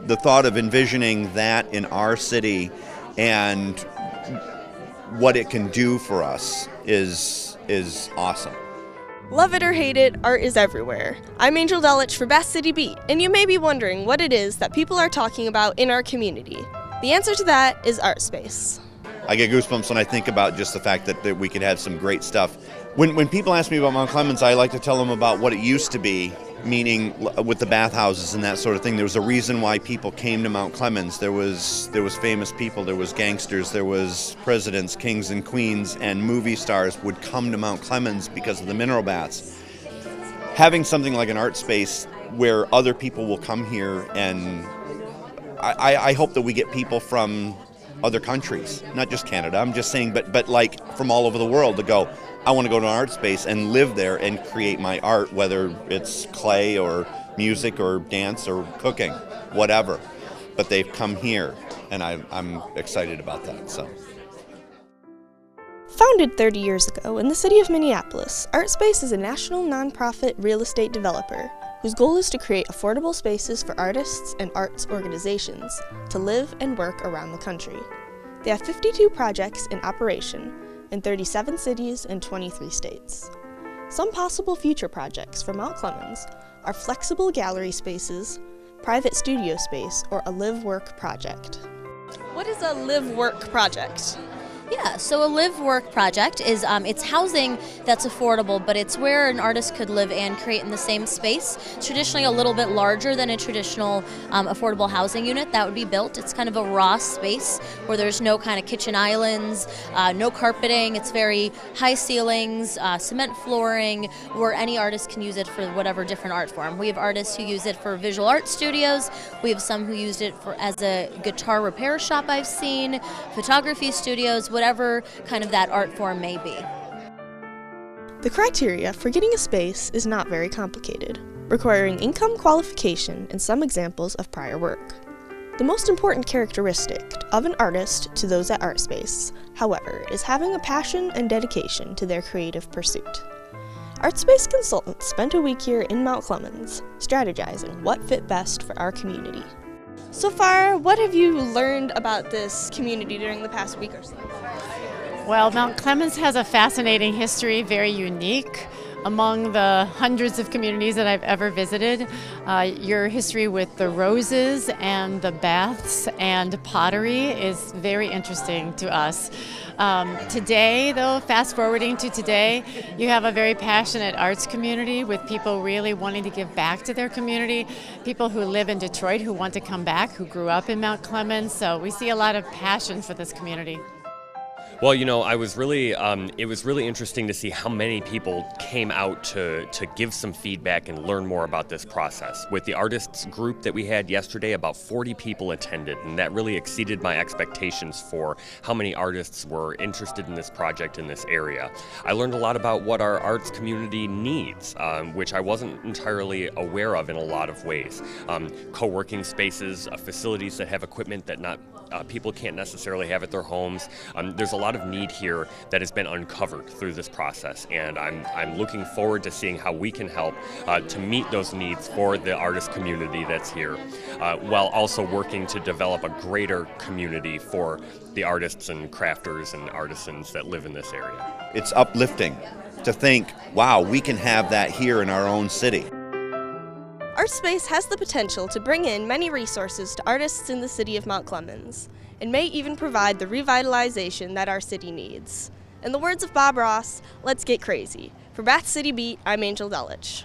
the thought of envisioning that in our city and what it can do for us is awesome. Love it or hate it, art is everywhere. I'm Angel Delich for Bath City Beat, and you may be wondering what it is that people are talking about in our community. The answer to that is art space. I get goosebumps when I think about just the fact that we could have some great stuff. When people ask me about Mount Clemens, I like to tell them about what it used to be, meaning with the bathhouses and that sort of thing. There was a reason why people came to Mount Clemens. There was famous people, there was gangsters, there was presidents, kings and queens, and movie stars would come to Mount Clemens because of the mineral baths. Having something like an art space where other people will come here, and I hope that we get people from other countries, not just Canada, I'm just saying, but like from all over the world to go, I want to go to an art space and live there and create my art, whether it's clay or music or dance or cooking, whatever. But they've come here, and I'm excited about that. So, Founded 30 years ago in the city of Minneapolis, ArtSpace is a national nonprofit real estate developer whose goal is to create affordable spaces for artists and arts organizations to live and work around the country. They have 52 projects in operation in 37 cities and 23 states. Some possible future projects for Mount Clemens are flexible gallery spaces, private studio space, or a live-work project. What is a live-work project? Yeah, so a live-work project is it's housing that's affordable, but it's where an artist could live and create in the same space. It's traditionally a little bit larger than a traditional affordable housing unit that would be built. It's kind of a raw space where there's no kind of kitchen islands, no carpeting. It's very high ceilings, cement flooring, where any artist can use it for whatever different art form. We have artists who use it for visual art studios. We have some who used it as a guitar repair shop I've seen, photography studios, whatever kind of that art form may be. The criteria for getting a space is not very complicated, requiring income qualification and some examples of prior work. The most important characteristic of an artist to those at ArtSpace, however, is having a passion and dedication to their creative pursuit. ArtSpace consultants spent a week here in Mount Clemens, strategizing what fit best for our community. So far, what have you learned about this community during the past week or so? Well, Mount Clemens has a fascinating history, very unique. Among the hundreds of communities that I've ever visited, your history with the roses and the baths and pottery is very interesting to us. Today, though, fast forwarding to today, you have a very passionate arts community with people really wanting to give back to their community, people who live in Detroit who want to come back, who grew up in Mount Clemens, so we see a lot of passion for this community. Well, you know, it was really interesting to see how many people came out to give some feedback and learn more about this process. With the artists group that we had yesterday, about 40 people attended, and that really exceeded my expectations for how many artists were interested in this project in this area. I learned a lot about what our arts community needs, which I wasn't entirely aware of in a lot of ways. Co-working spaces, facilities that have equipment that people can't necessarily have at their homes. There's a lot of need here that has been uncovered through this process, and I'm looking forward to seeing how we can help to meet those needs for the artist community that's here, while also working to develop a greater community for the artists and crafters and artisans that live in this area. It's uplifting to think, wow, we can have that here in our own city. ArtSpace has the potential to bring in many resources to artists in the city of Mount Clemens, and may even provide the revitalization that our city needs. In the words of Bob Ross, let's get crazy. For Bath City Beat, I'm Angel Delich.